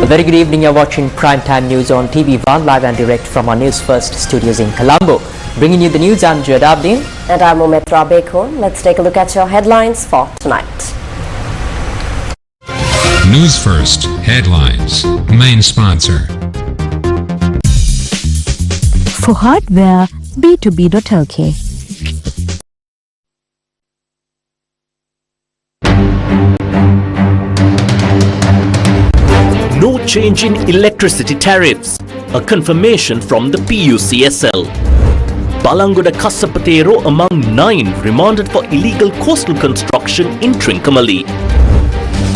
very good evening. You're watching Primetime News on TV1 live and direct from our Newsfirst studios in Colombo. Bringing you the news, I'm Jadabdin. And I'm Umitra Bekon. Let's take a look at your headlines for tonight. Newsfirst Headlines. Main sponsor. For hardware, b2b.lk. No change in electricity tariffs. A confirmation from the PUCSL. Balangoda Kasapatero among 9 remanded for illegal coastal construction in Trincomalee.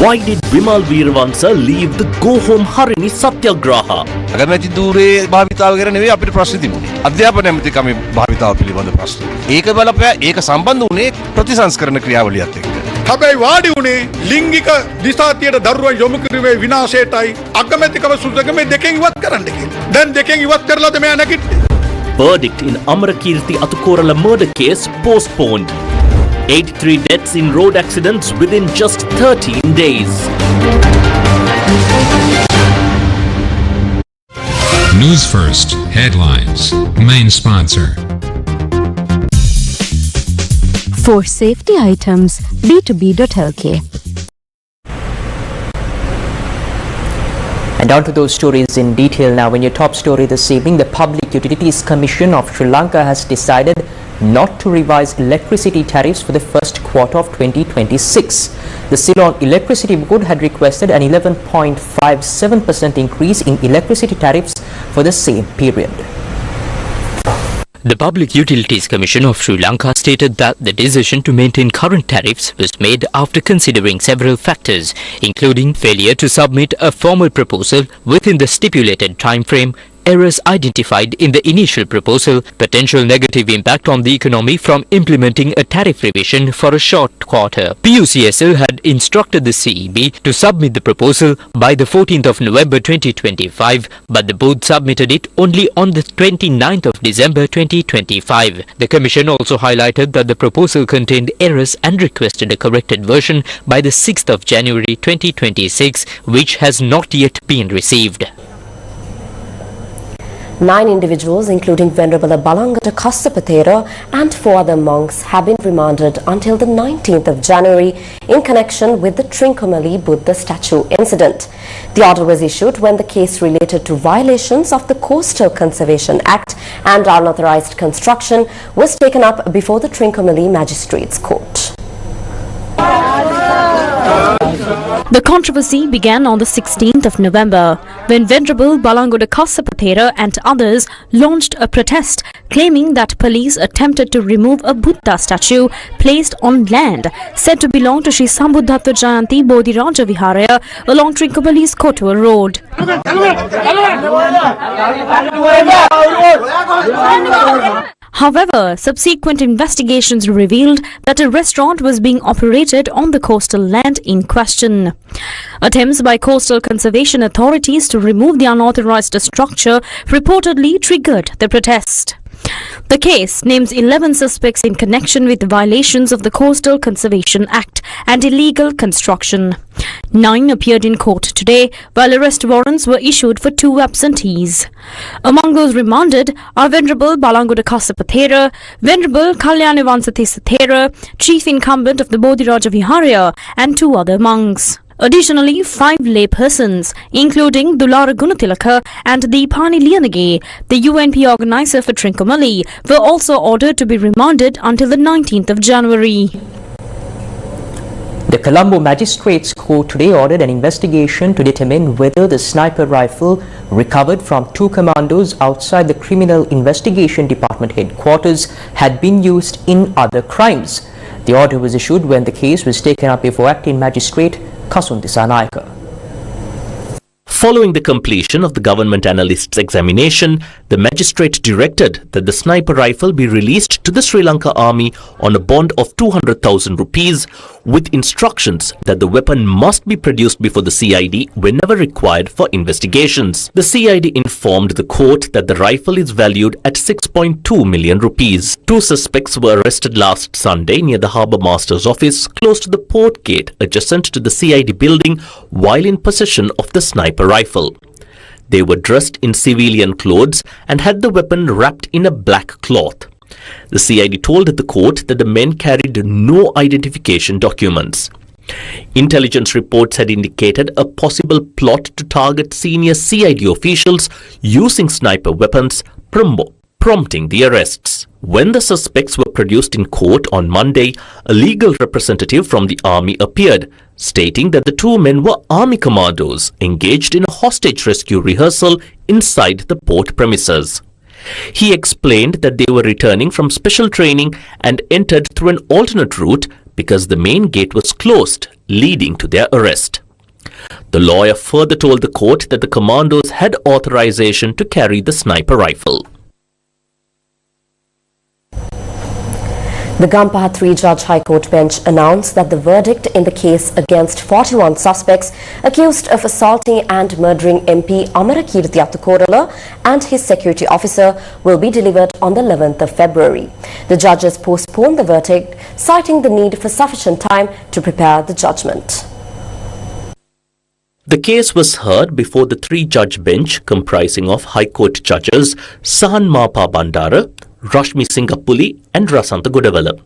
Why did Bimal Veeravansa leave the Go Home Harini Satyagraha? අගමැති ධූරයේ භාවිතාව කරන නෙවෙයි අපිට ප්‍රශ්න තිබුණේ. අධ්‍යාපන ඇමතිකමේ භාවිතාව පිළිබඳ ප්‍රශ්න. ඒක බලපෑ ඒක සම්බන්ධ වුණේ ප්‍රතිසංස්කරණ ක්‍රියාවලියත් එක්ක. හැබැයි වාඩි වුණේ ලිංගික දිසාතියට දරුවන් යොමු කිරීමේ විනාශයටයි අගමැතිකම සුසගමේ දෙකෙන් ඉවත් කරන්න කියලා. දැන් දෙකෙන් ඉවත් කරලාද මෙයා නැගිටින්නේ. Verdict in Amarakirti Atukorala murder case postponed. 83 deaths in road accidents within just 13 days. Newsfirst Headlines. Main sponsor. For safety items, b2b.lk. And on to those stories in detail now. In your top story this evening, the Public Utilities Commission of Sri Lanka has decided not to revise electricity tariffs for the first quarter of 2026. The Ceylon Electricity Board had requested an 11.57% increase in electricity tariffs for the same period. The Public Utilities Commission of Sri Lanka stated that the decision to maintain current tariffs was made after considering several factors, including failure to submit a formal proposal within the stipulated time frame, errors identified in the initial proposal, potential negative impact on the economy from implementing a tariff revision for a short quarter. PUCSL had instructed the CEB to submit the proposal by the 14th of November 2025, but the board submitted it only on the 29th of December 2025. The Commission also highlighted that the proposal contained errors and requested a corrected version by the 6th of January 2026, which has not yet been received. 9 individuals, including Venerable Balangata Kasapatera and 4 other monks, have been remanded until the 19th of January in connection with the Trincomalee Buddha statue incident. The order was issued when the case related to violations of the Coastal Conservation Act and unauthorized construction was taken up before the Trincomalee Magistrates Court. The controversy began on the 16th of November when Venerable Balangoda Kasapatera and others launched a protest claiming that police attempted to remove a Buddha statue placed on land said to belong to Sri Sambuddhatva Jayanti Bodhiraja Viharaya along Trincomalee's Kotua Road. However, subsequent investigations revealed that a restaurant was being operated on the coastal land in question. Attempts by coastal conservation authorities to remove the unauthorized structure reportedly triggered the protest. The case names 11 suspects in connection with violations of the Coastal Conservation Act and illegal construction. 9 appeared in court today, while arrest warrants were issued for 2 absentees. Among those remanded are Venerable Balangoda Kasapatera, Venerable Kalyanivansathisatera, chief incumbent of the Bodhiraja Viharaya, and 2 other monks. Additionally, 5 laypersons, including Dulara Gunatilaka and Deepani Liyanage, the UNP organizer for Trincomalee, were also ordered to be remanded until the 19th of January. The Colombo Magistrates Court today ordered an investigation to determine whether the sniper rifle recovered from 2 commandos outside the Criminal Investigation Department headquarters had been used in other crimes. The order was issued when the case was taken up before Acting Magistrate Kasunthisa Nayaka. Following the completion of the government analyst's examination, the magistrate directed that the sniper rifle be released to the Sri Lanka Army on a bond of 200,000 rupees with instructions that the weapon must be produced before the CID whenever required for investigations. The CID informed the court that the rifle is valued at 6.2 million rupees. 2 suspects were arrested last Sunday near the Harbour Master's office close to the port gate adjacent to the CID building while in possession of the sniper sniper rifle. They were dressed in civilian clothes and had the weapon wrapped in a black cloth. The CID told the court that the men carried no identification documents. Intelligence reports had indicated a possible plot to target senior CID officials using sniper weapons, prompting the arrests. When the suspects were produced in court on Monday, a legal representative from the army appeared, stating that the two men were army commandos engaged in a hostage rescue rehearsal inside the port premises. He explained that they were returning from special training and entered through an alternate route because the main gate was closed, leading to their arrest. The lawyer further told the court that the commandos had authorization to carry the sniper rifle. The Gampaha 3-judge High Court bench announced that the verdict in the case against 41 suspects accused of assaulting and murdering MP Amarakirti Attukorala and his security officer will be delivered on the 11th of February. The judges postponed the verdict, citing the need for sufficient time to prepare the judgment. The case was heard before the 3-judge bench comprising of High Court judges Sahan Mapa Bandara, Rashmi Singapuli and Rasanta Godavala.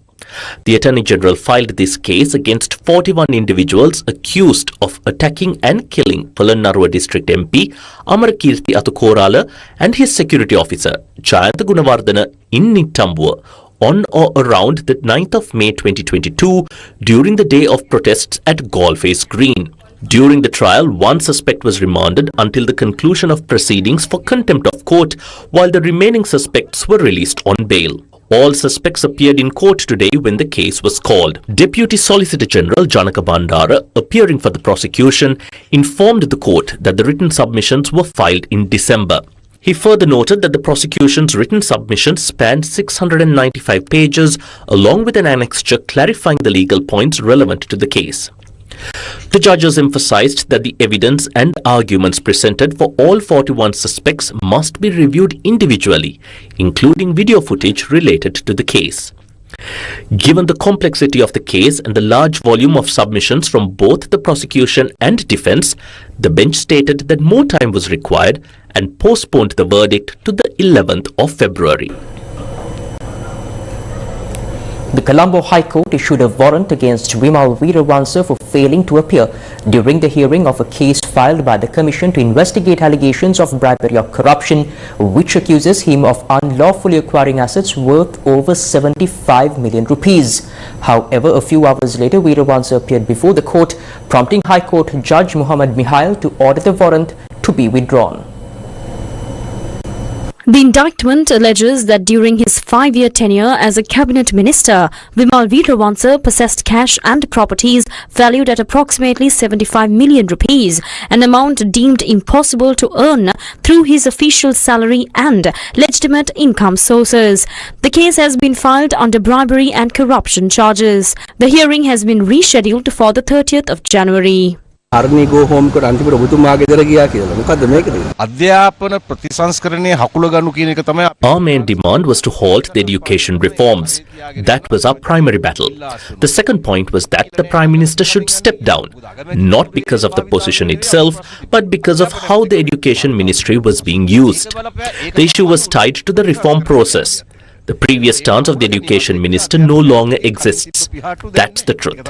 The Attorney General filed this case against 41 individuals accused of attacking and killing Polonnaruwa District MP Amarakirti Attukorala and his security officer Jayantha Gunawardena in Nittambuwa on or around the 9th of May 2022 during the day of protests at Galface Green. During the trial, one suspect was remanded until the conclusion of proceedings for contempt of court, while the remaining suspects were released on bail. All suspects appeared in court today when the case was called. Deputy Solicitor General Janaka Bandara, appearing for the prosecution, informed the court that the written submissions were filed in December. He further noted that the prosecution's written submissions spanned 695 pages, along with an annexure clarifying the legal points relevant to the case. The judges emphasized that the evidence and arguments presented for all 41 suspects must be reviewed individually, including video footage related to the case. Given the complexity of the case and the large volume of submissions from both the prosecution and defense, the bench stated that more time was required and postponed the verdict to the 11th of February. The Colombo High Court issued a warrant against Vimal Veeravansa for failing to appear during the hearing of a case filed by the Commission to investigate allegations of bribery or corruption, which accuses him of unlawfully acquiring assets worth over 75 million rupees. However, a few hours later, Veeravansa appeared before the court, prompting High Court Judge Muhammad Mihail to order the warrant to be withdrawn. The indictment alleges that during his 5-year tenure as a cabinet minister, Vimal Veeravansa possessed cash and properties valued at approximately 75 million rupees, an amount deemed impossible to earn through his official salary and legitimate income sources. The case has been filed under bribery and corruption charges. The hearing has been rescheduled for the 30th of January. Our main demand was to halt the education reforms. That was our primary battle. The second point was that the Prime Minister should step down, not because of the position itself, but because of how the Education Ministry was being used. The issue was tied to the reform process. The previous stance of the Education Minister no longer exists. That's the truth.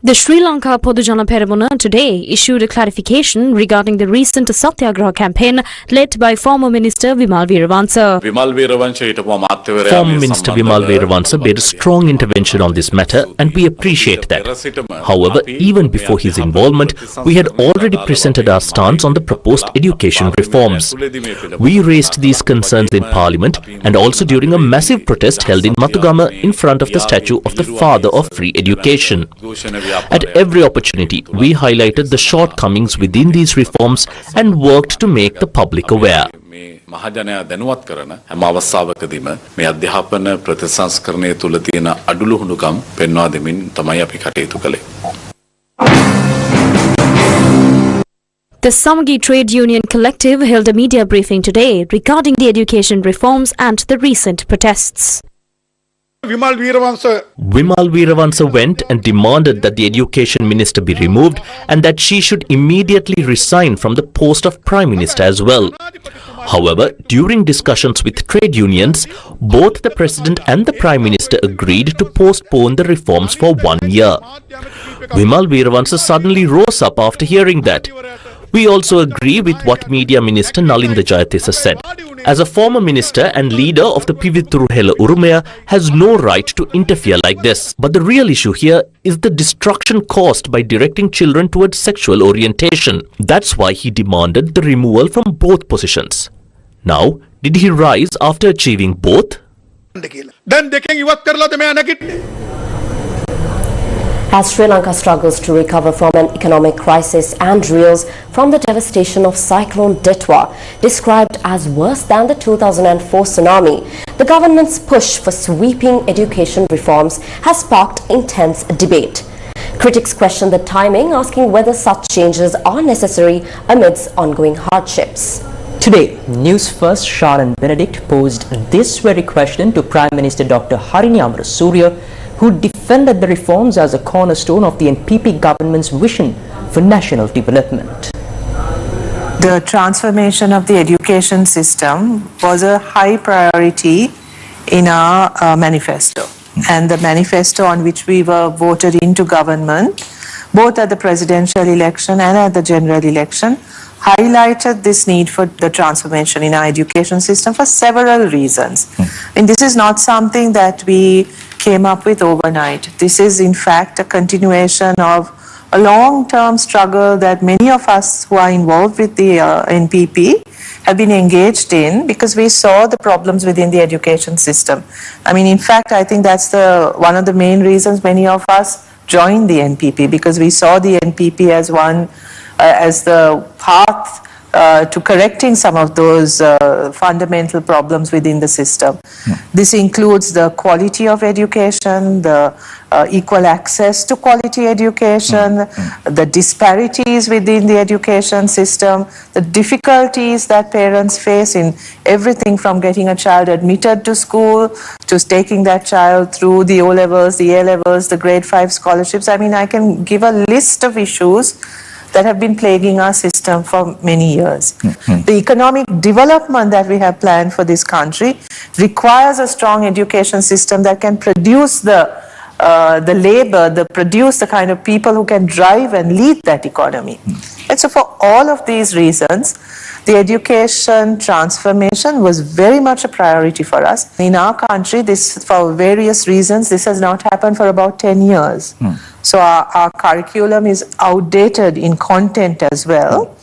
The Sri Lanka Podujana Peramuna today issued a clarification regarding the recent Satyagraha campaign led by former Minister Vimal Veeravansa. Former Minister Vimal Veeravansa made a strong intervention on this matter, and we appreciate that. However, even before his involvement, we had already presented our stance on the proposed education reforms. We raised these concerns in Parliament and also during a massive protest held in Matugama in front of the statue of the father of free education. At every opportunity, we highlighted the shortcomings within these reforms and worked to make the public aware. මහජනයා දැනුවත් කරන හැම අවස්ථාවකදීම මේ අධ්‍යාපන ප්‍රතිසංස්කරණය තුල තියෙන අඩලුහුණුකම් පෙන්වා දෙමින් තමයි අපි කටයුතු කළේ. The Samagi Trade Union Collective held a media briefing today regarding the education reforms and the recent protests. Vimal Veeravansa went and demanded that the education minister be removed and that she should immediately resign from the post of Prime Minister as well. However, during discussions with trade unions, both the President and the Prime Minister agreed to postpone the reforms for 1 year. Vimal Veeravansa suddenly rose up after hearing that. We also agree with what Media Minister Nalinda Jayatissa said. As a former minister and leader of the Pivithuru Hela Urumaya has no right to interfere like this. But the real issue here is the destruction caused by directing children towards sexual orientation. That's why he demanded the removal from both positions. Now, did he rise after achieving both? As Sri Lanka struggles to recover from an economic crisis and reels from the devastation of Cyclone Detwa, described as worse than the 2004 tsunami, the government's push for sweeping education reforms has sparked intense debate. Critics question the timing, asking whether such changes are necessary amidst ongoing hardships. Today, Newsfirst Sharon Benedict posed this very question to Prime Minister Dr. Harini Amarasuriya, who defended the reforms as a cornerstone of the NPP government's vision for national development. The transformation of the education system was a high priority in our manifesto. And the manifesto on which we were voted into government, both at the presidential election and at the general election, highlighted this need for the transformation in our education system for several reasons. And this is not something that we came up with overnight. This is in fact a continuation of a long-term struggle that many of us who are involved with the NPP have been engaged in, because we saw the problems within the education system. I mean, in fact, I think that's one of the main reasons many of us joined the NPP, because we saw the NPP as the path to correcting some of those fundamental problems within the system. This includes the quality of education, the equal access to quality education, the disparities within the education system, the difficulties that parents face in everything from getting a child admitted to school to taking that child through the O-levels, the A-levels, the grade 5 scholarships. I mean, I can give a list of issues that have been plaguing our system for many years. The economic development that we have planned for this country requires a strong education system that can produce the labor, produce the kind of people who can drive and lead that economy. And so for all of these reasons, the education transformation was very much a priority for us. In our country, this, for various reasons, this has not happened for about 10 years. So our curriculum is outdated in content as well.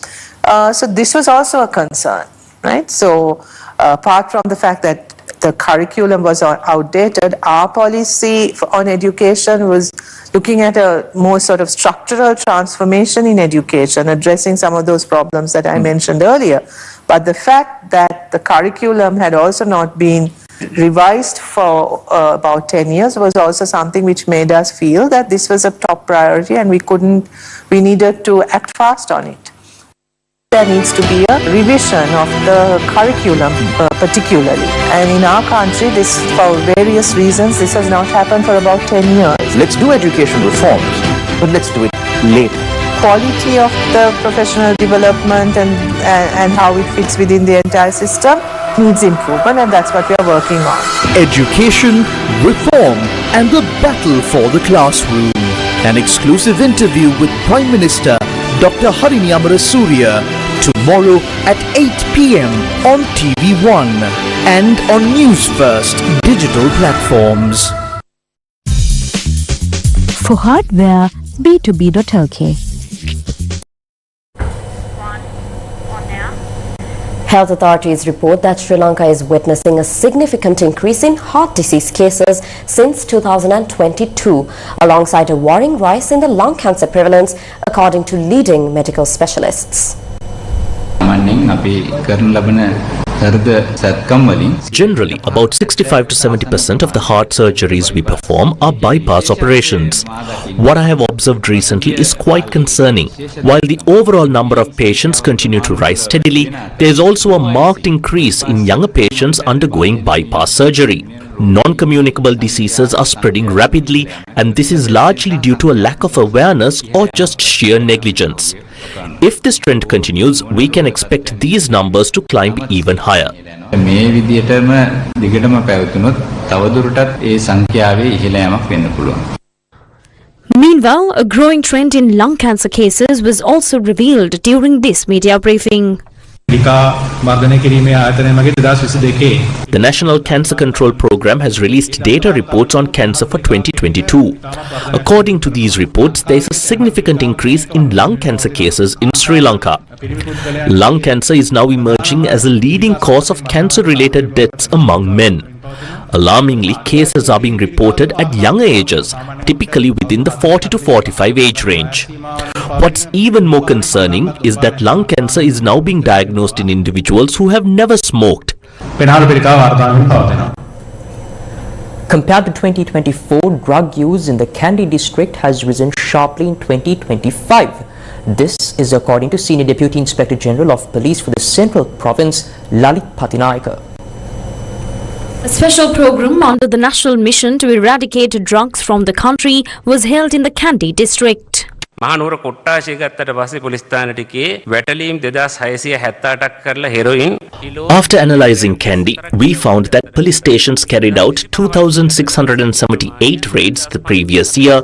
So this was also a concern, right? So apart from the fact that the curriculum was outdated, our policy on education was looking at a more sort of structural transformation in education, addressing some of those problems that I mentioned earlier. But the fact that the curriculum had also not been revised for about 10 years was also something which made us feel that this was a top priority and we needed to act fast on it. There needs to be a revision of the curriculum particularly. And in our country, this, for various reasons, this has not happened for about 10 years. Let's do education reforms, but let's do it later. Quality of the professional development and how it fits within the entire system needs improvement, and that's what we are working on. Education, reform, and the battle for the classroom. An exclusive interview with Prime Minister Dr. Harini Amarasuriya tomorrow at 8 p.m. on TV1 and on Newsfirst digital platforms. For hardware, b2b.lk. Health authorities report that Sri Lanka is witnessing a significant increase in heart disease cases since 2022, alongside a worrying rise in the lung cancer prevalence, according to leading medical specialists. Generally, about 65 to 70% of the heart surgeries we perform are bypass operations. What I have observed recently is quite concerning. While the overall number of patients continue to rise steadily, there is also a marked increase in younger patients undergoing bypass surgery. Non-communicable diseases are spreading rapidly, and this is largely due to a lack of awareness or just sheer negligence. If this trend continues, we can expect these numbers to climb even higher. Meanwhile, a growing trend in lung cancer cases was also revealed during this media briefing. The National Cancer Control Program has released data reports on cancer for 2022. According to these reports, there is a significant increase in lung cancer cases in Sri Lanka. Lung cancer is now emerging as a leading cause of cancer-related deaths among men. Alarmingly, cases are being reported at younger ages, typically within the 40 to 45 age range. What's even more concerning is that lung cancer is now being diagnosed in individuals who have never smoked. Compared to 2024, drug use in the Kandy district has risen sharply in 2025. This is according to Senior Deputy Inspector General of Police for the Central Province, Lalit Patinaika. A special program under the National Mission to Eradicate Drugs from the country was held in the Kandy district. Mahanuwara කොට්ටාශය ගත්තට පස්සේ police ස්ථාන ටිකේ වැටලීම් 2678ක් කරලා heroin After analyzing Kandy, we found that police stations carried out 2,678 raids the previous year,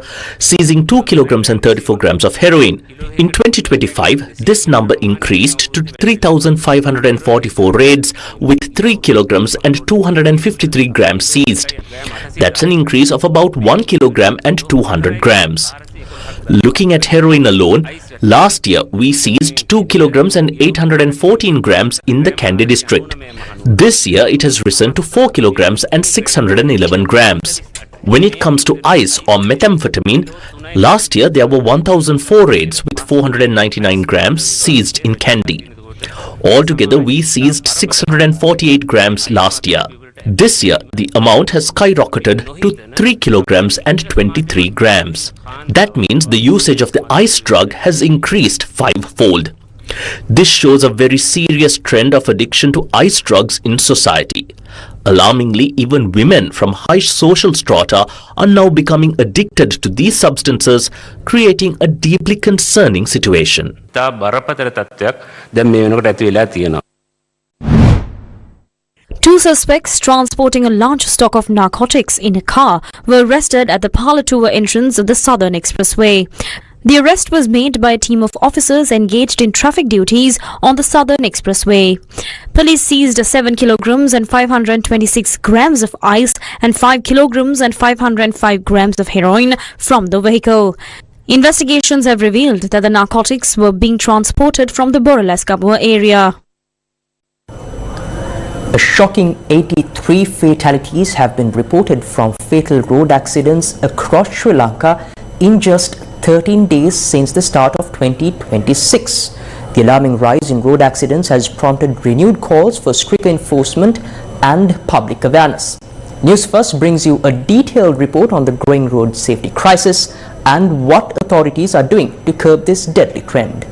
seizing 2 kilograms and 34 grams of heroin. In 2025, this number increased to 3,544 raids with 3 kilograms and 253 grams seized. That's an increase of about 1 kilogram and 200 grams. Looking at heroin alone, last year we seized 2 kilograms and 814 grams in the Kandy district. This year it has risen to 4 kilograms and 611 grams. When it comes to ice or methamphetamine, last year there were 1,004 raids with 499 grams seized in Kandy. Altogether we seized 648 grams last year. This year, the amount has skyrocketed to 3 kilograms and 23 grams. That means the usage of the ice drug has increased 5-fold. This shows a very serious trend of addiction to ice drugs in society. Alarmingly, even women from high social strata are now becoming addicted to these substances, creating a deeply concerning situation. Two suspects transporting a large stock of narcotics in a car were arrested at the Palatuva entrance of the Southern Expressway. The arrest was made by a team of officers engaged in traffic duties on the Southern Expressway. Police seized 7 kilograms and 526 grams of ice and 5 kilograms and 505 grams of heroin from the vehicle. Investigations have revealed that the narcotics were being transported from the Boralaskapua area. A shocking 83 fatalities have been reported from fatal road accidents across Sri Lanka in just 13 days since the start of 2026. The alarming rise in road accidents has prompted renewed calls for stricter enforcement and public awareness. Newsfirst brings you a detailed report on the growing road safety crisis and what authorities are doing to curb this deadly trend.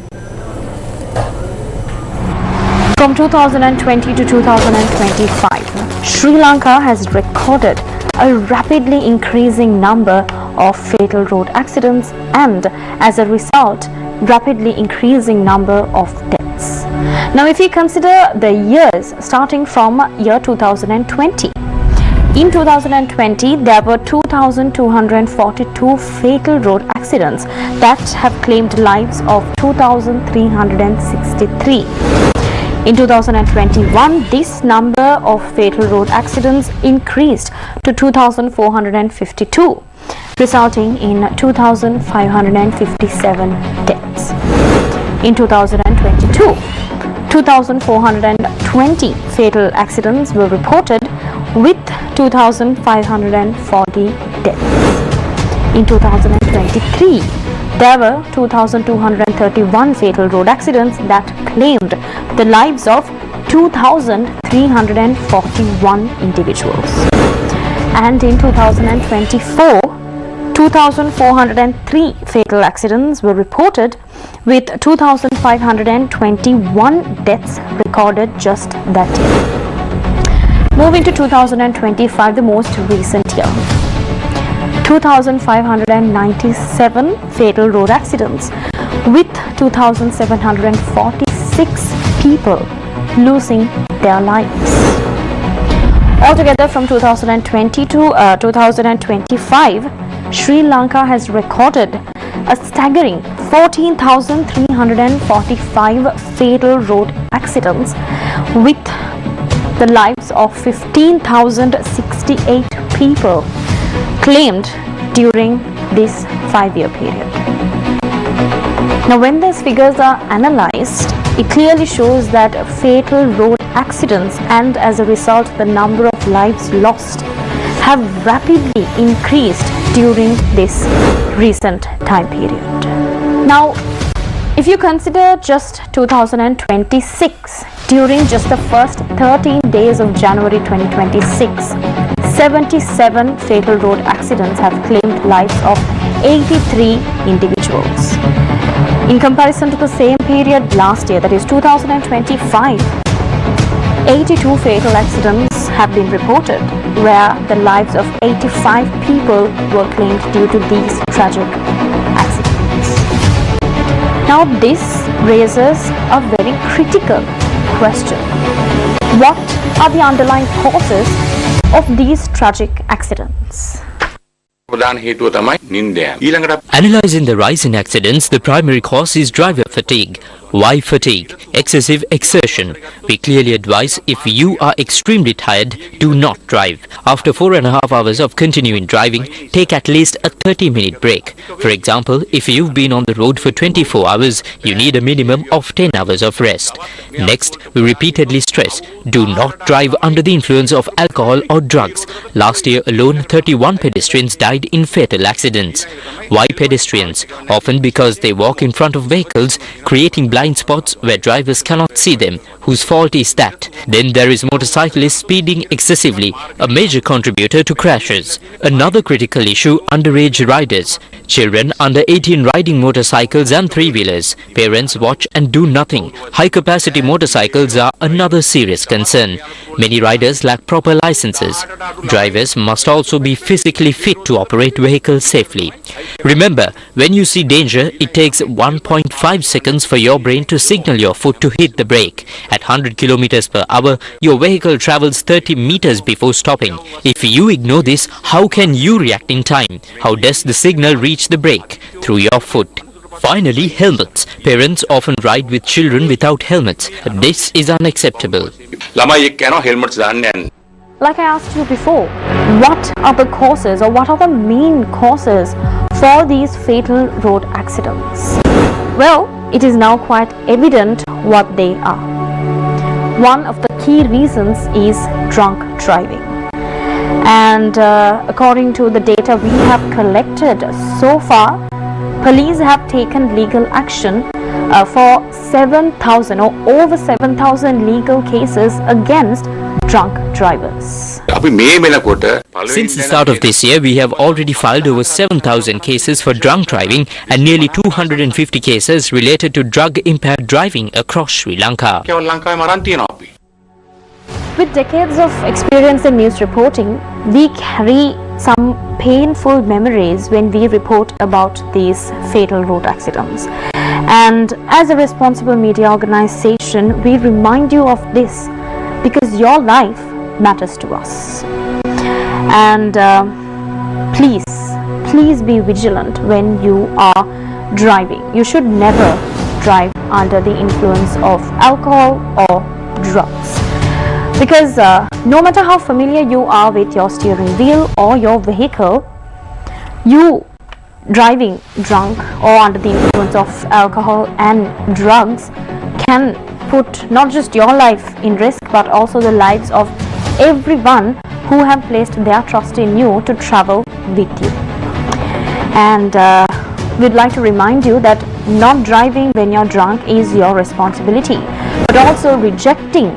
From 2020 to 2025, Sri Lanka has recorded a rapidly increasing number of fatal road accidents and, as a result, rapidly increasing number of deaths. Now, if you consider the years starting from year 2020, in 2020, there were 2,242 fatal road accidents that have claimed lives of 2,363. In 2021, this number of fatal road accidents increased to 2,452, resulting in 2,557 deaths. In 2022, 2,420 fatal accidents were reported with 2,540 deaths. In 2023, there were 2,231 fatal road accidents that claimed the lives of 2,341 individuals. And in 2024, 2,403 fatal accidents were reported, with 2,521 deaths recorded just that year. Moving to 2025, the most recent year. 2,597 fatal road accidents, with 2,746 people losing their lives. Altogether, from 2020 to 2025, Sri Lanka has recorded a staggering 14,345 fatal road accidents, with the lives of 15,068 people claimed during this 5-year period. Now, when these figures are analyzed, it clearly shows that fatal road accidents, and as a result the number of lives lost, have rapidly increased during this recent time period. Now, if you consider just 2026, during just the first 13 days of January 2026, 77 fatal road accidents have claimed lives of 83 individuals. In comparison to the same period last year, that is 2025, 82 fatal accidents have been reported, where the lives of 85 people were claimed due to these tragic accidents. Now, this raises a very critical question. What are the underlying causes of these tragic accidents? Analyzing the rise in accidents, the primary cause is driver fatigue. Why fatigue? Excessive exertion. We clearly advise, if you are extremely tired, do not drive. After 4.5 hours of continuing driving, take at least a 30-minute break. For example, if you've been on the road for 24 hours, you need a minimum of 10 hours of rest. Next, we repeatedly stress, do not drive under the influence of alcohol or drugs. Last year alone, 31 pedestrians died in fatal accidents. Why pedestrians? Often because they walk in front of vehicles, creating blind spots where drivers cannot see them. Whose fault is that? Then there is motorcyclists speeding excessively, a major contributor to crashes. Another critical issue, underage riders. Children under 18 riding motorcycles and three-wheelers. Parents watch and do nothing. High-capacity motorcycles are another serious concern. Many riders lack proper licenses. Drivers must also be physically fit to operate vehicles safely. Remember, when you see danger, it takes 1.5 seconds for your brain to signal your foot to hit the brake. At 100 kilometers per hour, your vehicle travels 30 meters before stopping. If you ignore this, how can you react in time? How does the signal reach the brake? Through your foot. Finally, helmets. Parents often ride with children without helmets. This is unacceptable. Like I asked you before, what are the causes, or what are the main causes for these fatal road accidents? Well, it is now quite evident what they are. One of the key reasons is drunk driving. And according to the data we have collected so far, police have taken legal action for 7,000 or over 7,000 legal cases against drunk drivers. Since the start of this year, we have already filed over 7,000 cases for drunk driving and nearly 250 cases related to drug-impaired driving across Sri Lanka. With decades of experience in news reporting, we carry some painful memories when we report about these fatal road accidents. And as a responsible media organization, we remind you of this because your life matters to us. And please be vigilant when you are driving. You should never drive under the influence of alcohol or drugs. Because no matter how familiar you are with your steering wheel or your vehicle, you driving drunk or under the influence of alcohol and drugs can put not just your life in risk, but also the lives of everyone who have placed their trust in you to travel with you. And we'd like to remind you that not driving when you're drunk is your responsibility, but also rejecting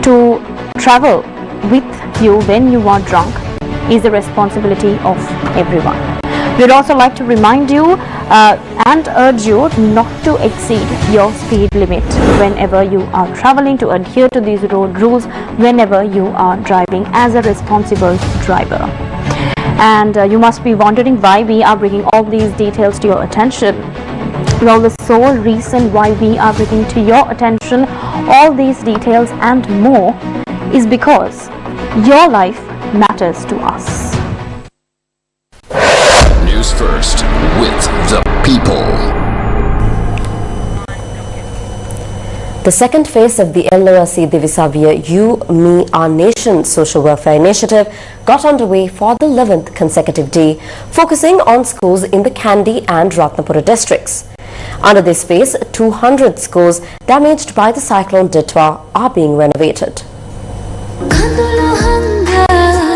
to travel with you when you are drunk is the responsibility of everyone. We'd also like to remind you and urge you not to exceed your speed limit whenever you are traveling, to adhere to these road rules whenever you are driving as a responsible driver. And you must be wondering why we are bringing all these details to your attention. Well, the sole reason why we are bringing to your attention all these details and more is because your life matters to us. News First with the people. The second phase of the LORC Divisavia You, Me, Our Nation social welfare initiative got underway for the 11th consecutive day, focusing on schools in the Kandy and Ratnapura districts. Under this phase, 200 schools damaged by the cyclone Ditwa are being renovated.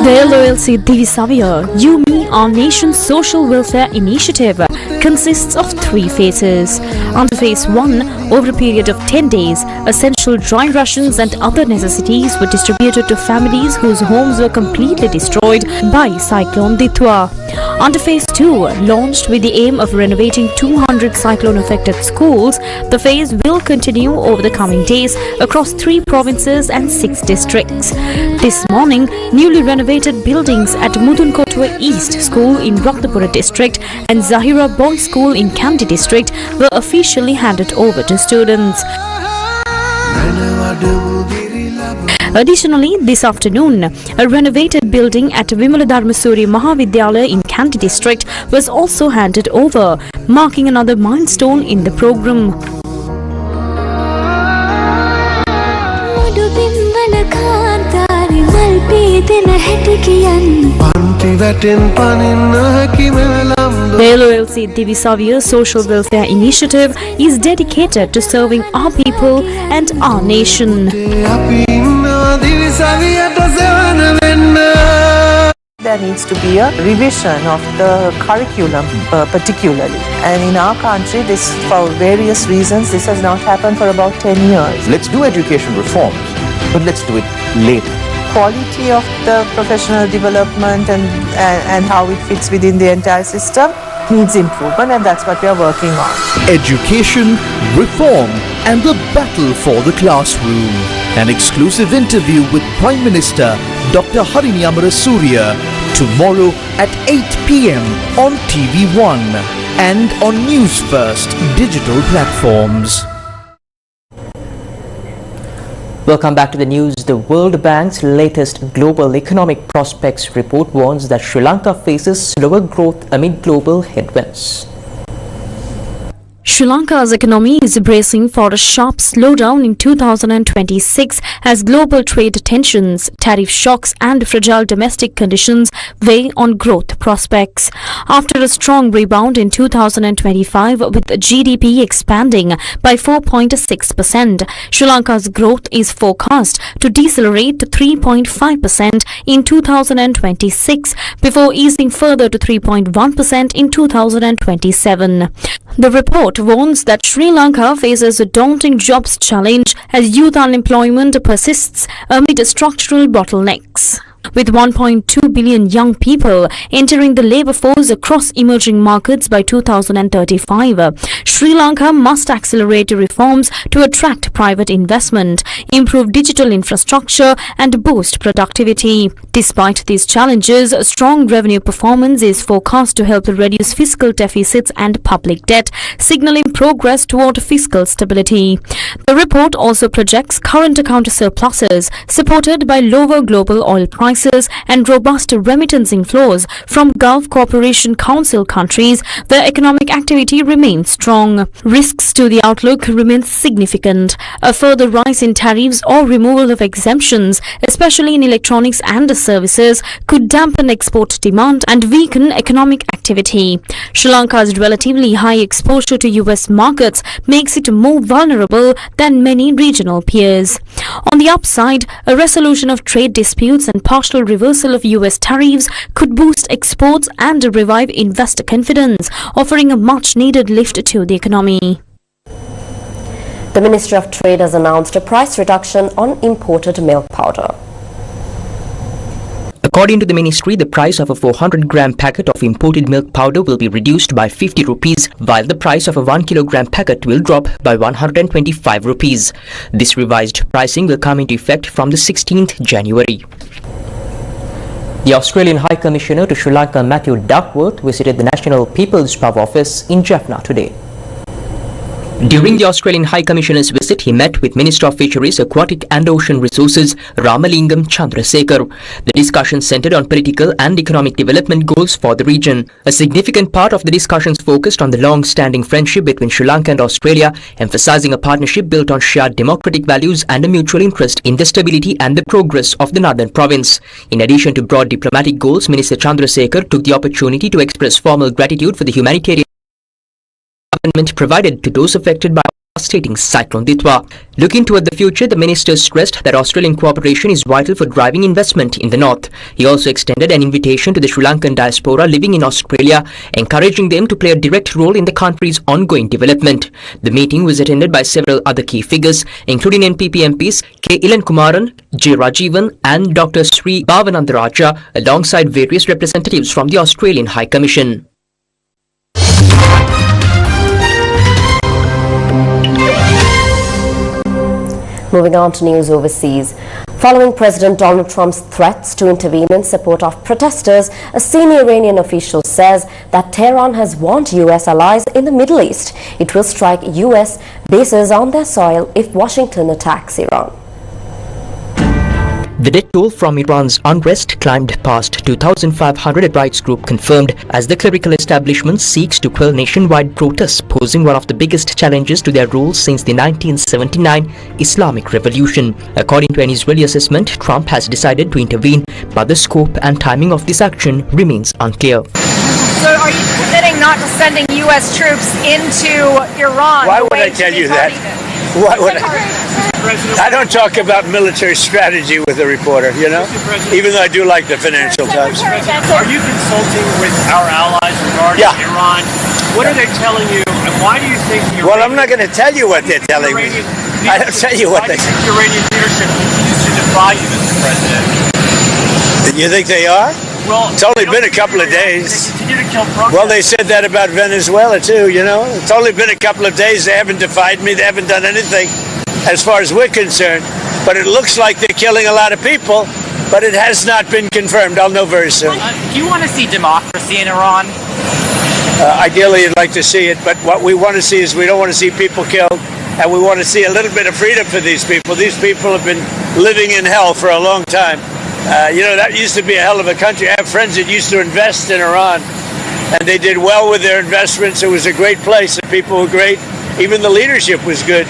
The LOLC Divisavia You, Me, Our Nation social welfare initiative consists of 3 phases. Under phase 1, over a period of 10 days, essential dry rations and other necessities were distributed to families whose homes were completely destroyed by Cyclone Ditwa. Under phase 2, launched with the aim of renovating 200 cyclone-affected schools, the phase will continue over the coming days across 3 provinces and 6 districts. This morning, newly renovated buildings at Mudunkotwa East School in Ratnapura district and Zahira Boys School in Kandy district were officially handed over to students. Additionally, this afternoon, a renovated building at Vimaladharmasuri Mahavidyalaya in Kandy district was also handed over, marking another milestone in the program. The LOLC Divisavia Social Welfare Initiative is dedicated to serving our people and our nation. There needs to be a revision of the curriculum particularly. And in our country, this, for various reasons, this has not happened for about 10 years. Let's do education reforms, but let's do it later. Quality of the professional development and how it fits within the entire system needs improvement, and that's what we are working on. Education, reform and the battle for the classroom. An exclusive interview with Prime Minister Dr. Harini Amarasuriya tomorrow at 8 p.m. on TV1 and on Newsfirst digital platforms. Welcome back to the news. The World Bank's latest Global Economic Prospects report warns that Sri Lanka faces slower growth amid global headwinds. Sri Lanka's economy is bracing for a sharp slowdown in 2026 as global trade tensions, tariff shocks and fragile domestic conditions weigh on growth prospects. After a strong rebound in 2025 with GDP expanding by 4.6%, Sri Lanka's growth is forecast to decelerate to 3.5% in 2026 before easing further to 3.1% in 2027. The report warns that Sri Lanka faces a daunting jobs challenge as youth unemployment persists amid structural bottlenecks. With 1.2 billion young people entering the labour force across emerging markets by 2035, Sri Lanka must accelerate reforms to attract private investment, improve digital infrastructure and boost productivity. Despite these challenges, strong revenue performance is forecast to help reduce fiscal deficits and public debt, signalling progress toward fiscal stability. The report also projects current account surpluses supported by lower global oil prices and robust remittance inflows from Gulf Cooperation Council countries where economic activity remains strong. Risks to the outlook remain significant. A further rise in tariffs or removal of exemptions, especially in electronics and services, could dampen export demand and weaken economic activity. Sri Lanka's relatively high exposure to US markets makes it more vulnerable than many regional peers. On the upside, a resolution of trade disputes and partial reversal of US tariffs could boost exports and revive investor confidence, offering a much-needed lift to the economy. The Ministry of Trade has announced a price reduction on imported milk powder. According to the ministry, the price of a 400-gram packet of imported milk powder will be reduced by 50 rupees, while the price of a 1-kilogram packet will drop by 125 rupees. This revised pricing will come into effect from the 16th January. The Australian High Commissioner to Sri Lanka, Matthew Duckworth, visited the National People's Pub office in Jaffna today. During the Australian High Commissioner's visit, he met with Minister of Fisheries, Aquatic and Ocean Resources Ramalingam Chandrasekhar. The discussion centred on political and economic development goals for the region. A significant part of the discussions focused on the long-standing friendship between Sri Lanka and Australia, emphasising a partnership built on shared democratic values and a mutual interest in the stability and the progress of the northern province. In addition to broad diplomatic goals, Minister Chandrasekhar took the opportunity to express formal gratitude for the humanitarian provided to those affected by devastating Cyclone Ditwa. Looking toward the future, the minister stressed that Australian cooperation is vital for driving investment in the north. He also extended an invitation to the Sri Lankan diaspora living in Australia, encouraging them to play a direct role in the country's ongoing development. The meeting was attended by several other key figures, including NPP MPs K. Ilan Kumaran, J. Rajivan and Dr. Sri Bhavanandaraja, alongside various representatives from the Australian High Commission. Moving on to news overseas. Following President Donald Trump's threats to intervene in support of protesters, a senior Iranian official says that Tehran has warned U.S. allies in the Middle East it will strike U.S. bases on their soil if Washington attacks Iran. The death toll from Iran's unrest climbed past 2,500, a rights group confirmed, as the clerical establishment seeks to quell nationwide protests, posing one of the biggest challenges to their rule since the 1979 Islamic Revolution. According to an Israeli assessment, Trump has decided to intervene, but the scope and timing of this action remains unclear. So are you committing not to sending U.S. troops into Iran? Why would I tell you that? Why would I don't talk about military strategy with a reporter, you know, even though I do like the Financial Times. Are you consulting with our allies regarding Iran? What are they telling you, and why do you think the Well, I'm not going to tell you what they're telling me. I don't tell you what they think the Iranian leadership continues to defy you, Mr. President? You think they are? Well, it's only been a couple of days. They continue to kill protesters. Well, they said that about Venezuela, too, you know. It's only been a couple of days. They haven't defied me. They haven't done anything as far as we're concerned. But it looks like they're killing a lot of people, but it has not been confirmed. I'll know very soon. Do you want to see democracy in Iran? Ideally, you'd like to see it, but what we want to see is we don't want to see people killed, and we want to see a little bit of freedom for these people. These people have been living in hell for a long time. You know, that used to be a hell of a country. I have friends that used to invest in Iran, and they did well with their investments. It was a great place. The people were great. Even the leadership was good.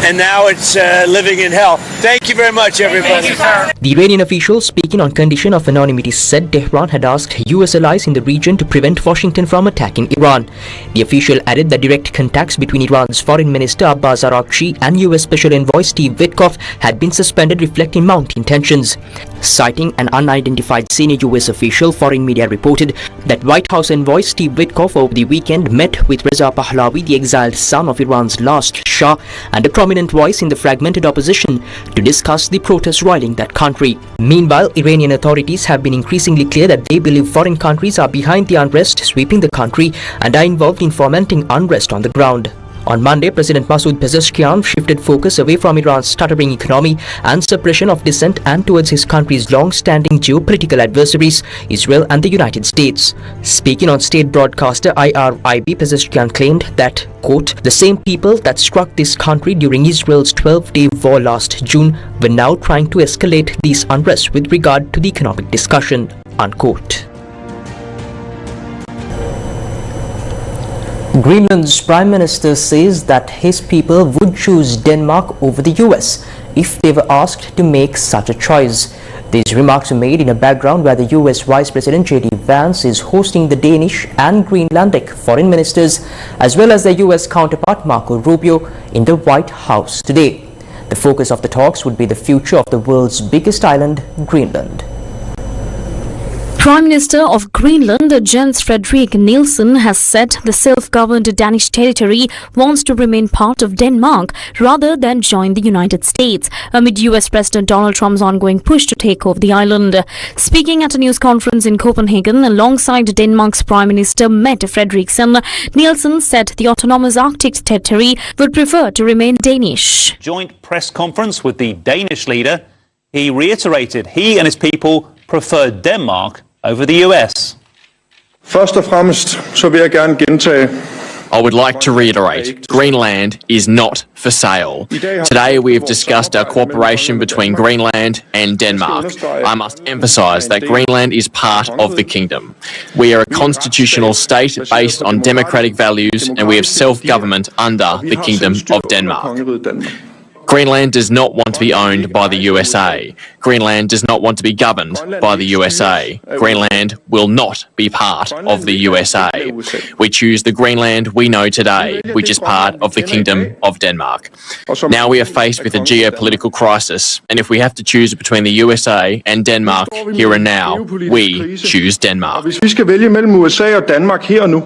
And now it's living in hell. Thank you very much, everybody. The Iranian official, speaking on condition of anonymity, said Tehran had asked U.S. allies in the region to prevent Washington from attacking Iran. The official added that direct contacts between Iran's Foreign Minister Abbas Araghchi and U.S. Special Envoy Steve Witkoff had been suspended, reflecting mounting tensions. Citing an unidentified senior U.S. official, foreign media reported that White House envoy Steve Witkoff over the weekend met with Reza Pahlavi, the exiled son of Iran's last Shah, and a prominent voice in the fragmented opposition, to discuss the protests roiling that country. Meanwhile, Iranian authorities have been increasingly clear that they believe foreign countries are behind the unrest sweeping the country and are involved in fomenting unrest on the ground. On Monday, President Masoud Pezeshkian shifted focus away from Iran's stuttering economy and suppression of dissent and towards his country's long-standing geopolitical adversaries, Israel and the United States. Speaking on state broadcaster IRIB, Pezeshkian claimed that, quote, the same people that struck this country during Israel's 12-day war last June were now trying to escalate these unrests with regard to the economic discussion, unquote. Greenland's Prime Minister says that his people would choose Denmark over the US if they were asked to make such a choice. These remarks are made in a background where the US Vice President J.D. Vance is hosting the Danish and Greenlandic foreign ministers as well as their US counterpart Marco Rubio in the White House today. The focus of the talks would be the future of the world's biggest island, Greenland. Prime Minister of Greenland, Jens Frederik Nielsen, has said the self-governed Danish territory wants to remain part of Denmark rather than join the United States, amid US President Donald Trump's ongoing push to take over the island. Speaking at a news conference in Copenhagen alongside Denmark's Prime Minister Mette Frederiksen, Nielsen said the autonomous Arctic territory would prefer to remain Danish. Joint press conference with the Danish leader, he reiterated he and his people prefer Denmark over the US. Først og fremmest så vil jeg gerne gentage. I would like to reiterate, Greenland is not for sale. Today we have discussed our cooperation between Greenland and Denmark. I must emphasise that Greenland is part of the kingdom. We are a constitutional state based on democratic values and we have self-government under the Kingdom of Denmark. Greenland does not want to be owned by the USA. Greenland does not want to be governed by the USA. Greenland will not be part of the USA. We choose the Greenland we know today, which is part of the Kingdom of Denmark. Now we are faced with a geopolitical crisis, and if we have to choose between the USA and Denmark here and now, we choose Denmark. Hvis vi skal vælge mellem USA og Danmark her og nu.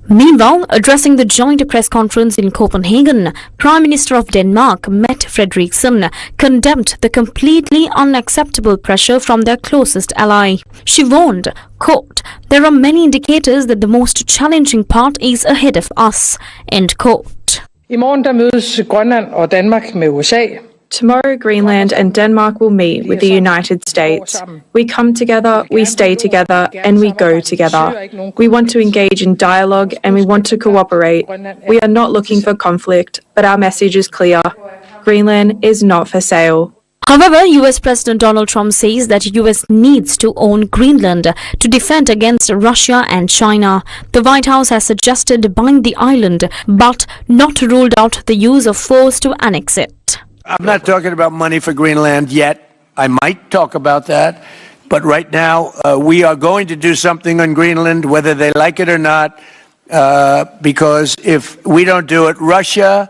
Meanwhile, addressing the joint press conference in Copenhagen, Prime Minister of Denmark, Mette Frederiksen, condemned the completely unacceptable pressure from their closest ally. She warned, quote, "There are many indicators that the most challenging part is ahead of us," end quote. I morgen der mødes Grønland og Danmark med USA. Tomorrow, Greenland and Denmark will meet with the United States. We come together, we stay together, and we go together. We want to engage in dialogue and we want to cooperate. We are not looking for conflict, but our message is clear. Greenland is not for sale. However, US President Donald Trump says that US needs to own Greenland to defend against Russia and China. The White House has suggested buying the island, but not ruled out the use of force to annex it. I'm not talking about money for Greenland yet. I might talk about that. But right now, we are going to do something on Greenland, whether they like it or not, because if we don't do it, Russia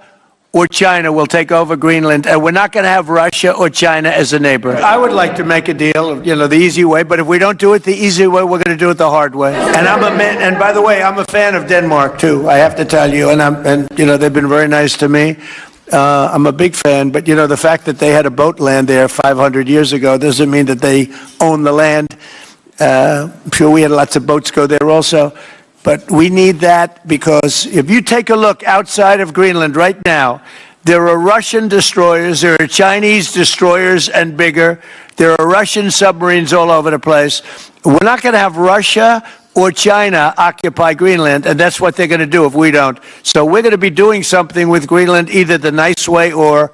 or China will take over Greenland, and we're not going to have Russia or China as a neighbor. I would like to make a deal, the easy way, but if we don't do it the easy way, we're going to do it the hard way. And by the way, I'm a fan of Denmark too, I have to tell you, and they've been very nice to me. I'm a big fan, but the fact that they had a boat land there 500 years ago doesn't mean that they own the land. I'm sure we had lots of boats go there also, but we need that because if you take a look outside of Greenland right now, there are Russian destroyers, there are Chinese destroyers and bigger, there are Russian submarines all over the place. We're not going to have Russia or China occupy Greenland, and that's what they're going to do if we don't. So we're going to be doing something with Greenland, either the nice way or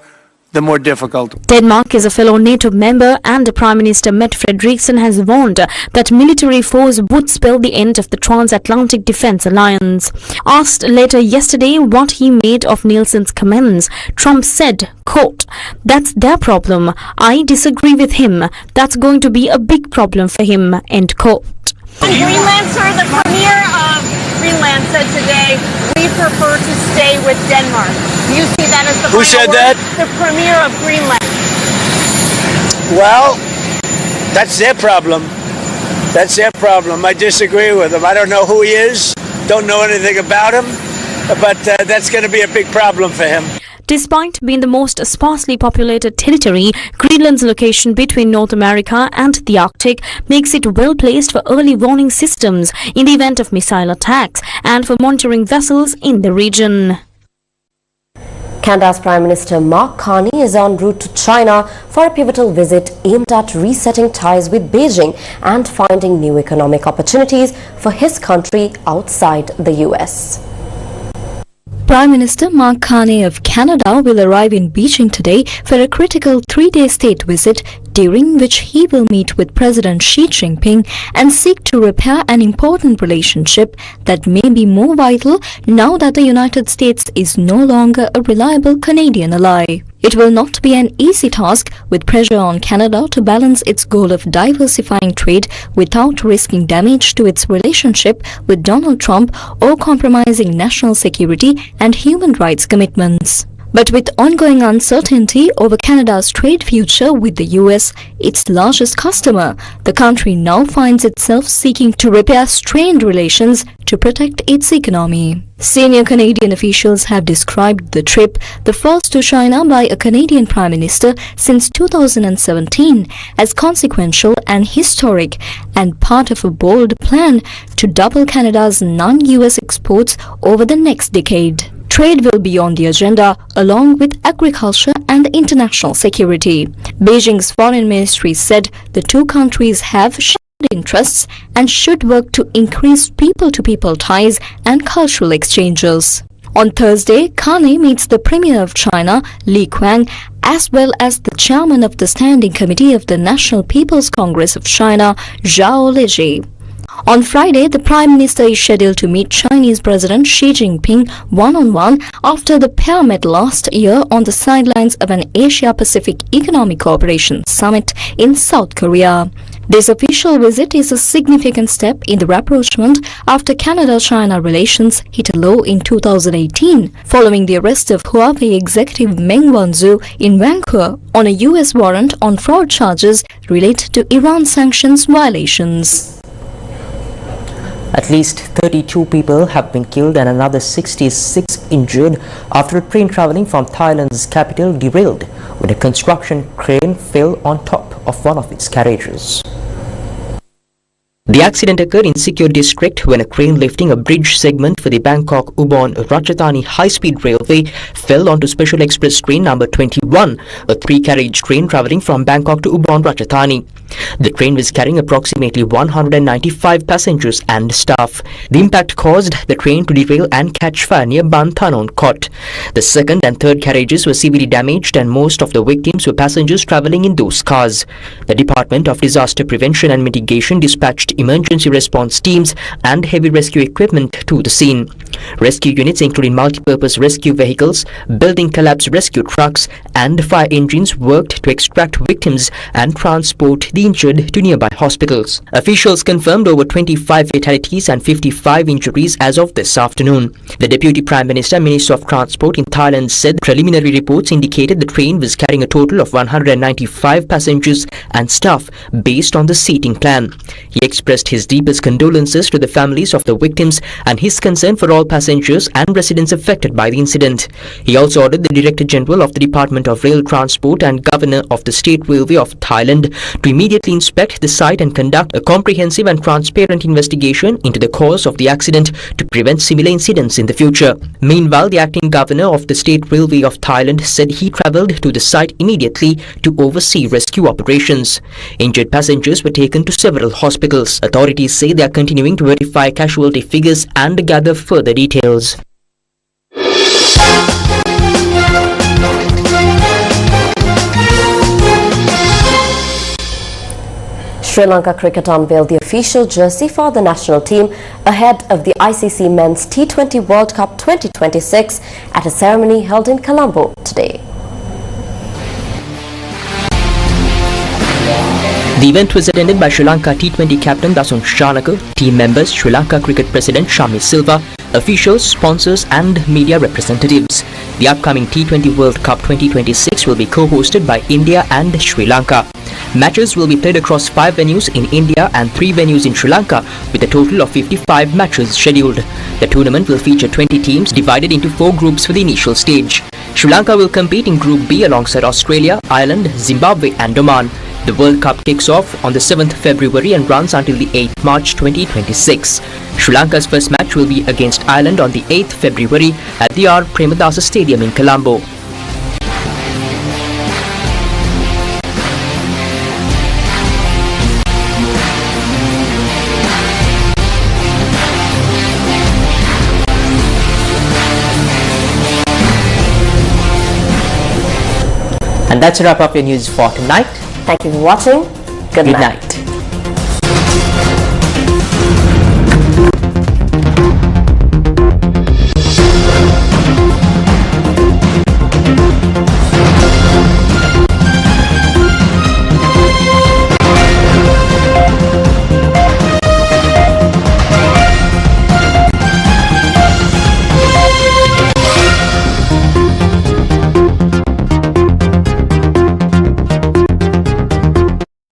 the more difficult. Denmark is a fellow NATO member, and Prime Minister Mette Frederiksen has warned that military force would spell the end of the transatlantic defense alliance. Asked later yesterday what he made of Nielsen's comments, Trump said, quote, "That's their problem. I disagree with him. That's going to be a big problem for him," end quote. Greenland, sir, the Premier of Greenland said today, we prefer to stay with Denmark. Do you see that as the Who final said word? that? The Premier of Greenland. Well, that's their problem. That's their problem. I disagree with him. I don't know who he is, don't know anything about him, but that's going to be a big problem for him. Despite being the most sparsely populated territory, Greenland's location between North America and the Arctic makes it well placed for early warning systems in the event of missile attacks and for monitoring vessels in the region. Canada's Prime Minister Mark Carney is en route to China for a pivotal visit aimed at resetting ties with Beijing and finding new economic opportunities for his country outside the US. Prime Minister Mark Carney of Canada will arrive in Beijing today for a critical 3-day state visit, during which he will meet with President Xi Jinping and seek to repair an important relationship that may be more vital now that the United States is no longer a reliable Canadian ally. It will not be an easy task, with pressure on Canada to balance its goal of diversifying trade without risking damage to its relationship with Donald Trump or compromising national security and human rights commitments. But with ongoing uncertainty over Canada's trade future with the US, its largest customer, the country now finds itself seeking to repair strained relations to protect its economy. Senior Canadian officials have described the trip, the first to China by a Canadian Prime Minister since 2017, as consequential and historic and part of a bold plan to double Canada's non-US exports over the next decade. Trade will be on the agenda along with agriculture and international security. Beijing's foreign ministry said the two countries have shared interests and should work to increase people-to-people ties and cultural exchanges. On Thursday, Carney meets the Premier of China, Li Qiang, as well as the chairman of the Standing Committee of the National People's Congress of China, Zhao Leji. On Friday, the Prime Minister is scheduled to meet Chinese President Xi Jinping one-on-one after the pair met last year on the sidelines of an Asia-Pacific Economic Cooperation Summit in South Korea. This official visit is a significant step in the rapprochement after Canada-China relations hit a low in 2018, following the arrest of Huawei executive Meng Wanzhou in Vancouver on a US warrant on fraud charges related to Iran sanctions violations. At least 32 people have been killed and another 66 injured after a train travelling from Thailand's capital derailed when a construction crane fell on top of one of its carriages. The accident occurred in Sikyo district when a crane lifting a bridge segment for the Bangkok-Ubon Ratchathani high-speed railway fell onto Special Express train number 21, a three-carriage train travelling from Bangkok to Ubon Ratchathani. The train was carrying approximately 195 passengers and staff. The impact caused the train to derail and catch fire near Banthanon Kot. The second and third carriages were severely damaged and most of the victims were passengers travelling in those cars. The Department of Disaster Prevention and Mitigation dispatched emergency response teams and heavy rescue equipment to the scene. Rescue units including multi-purpose rescue vehicles, building collapse rescue trucks and fire engines worked to extract victims and transport the injured to nearby hospitals. Officials confirmed over 25 fatalities and 55 injuries as of this afternoon. The Deputy Prime Minister, Minister of Transport in Thailand said preliminary reports indicated the train was carrying a total of 195 passengers and staff based on the seating plan. He expressed his deepest condolences to the families of the victims and his concern for all passengers and residents affected by the incident. He also ordered the Director General of the Department of Rail Transport and Governor of the State Railway of Thailand to immediately inspect the site and conduct a comprehensive and transparent investigation into the cause of the accident to prevent similar incidents in the future. Meanwhile, the acting governor of the State Railway of Thailand said he travelled to the site immediately to oversee rescue operations. Injured passengers were taken to several hospitals. Authorities say they are continuing to verify casualty figures and gather further details. Sri Lanka Cricket unveiled the official jersey for the national team ahead of the ICC Men's T20 World Cup 2026 at a ceremony held in Colombo today. The event was attended by Sri Lanka T20 captain Dasun Shanaka, team members, Sri Lanka Cricket President Shami Silva, officials, sponsors and media representatives. The upcoming T20 World Cup 2026 will be co-hosted by India and Sri Lanka. Matches will be played across 5 venues in India and 3 venues in Sri Lanka, with a total of 55 matches scheduled. The tournament will feature 20 teams divided into 4 groups for the initial stage. Sri Lanka will compete in Group B alongside Australia, Ireland, Zimbabwe and Oman. The World Cup kicks off on the 7th February and runs until the 8th March 2026. Sri Lanka's first match will be against Ireland on the 8th February at the R. Premadasa Stadium in Colombo. And that's a wrap up your news for tonight. Thank you for watching. Good night. Good night.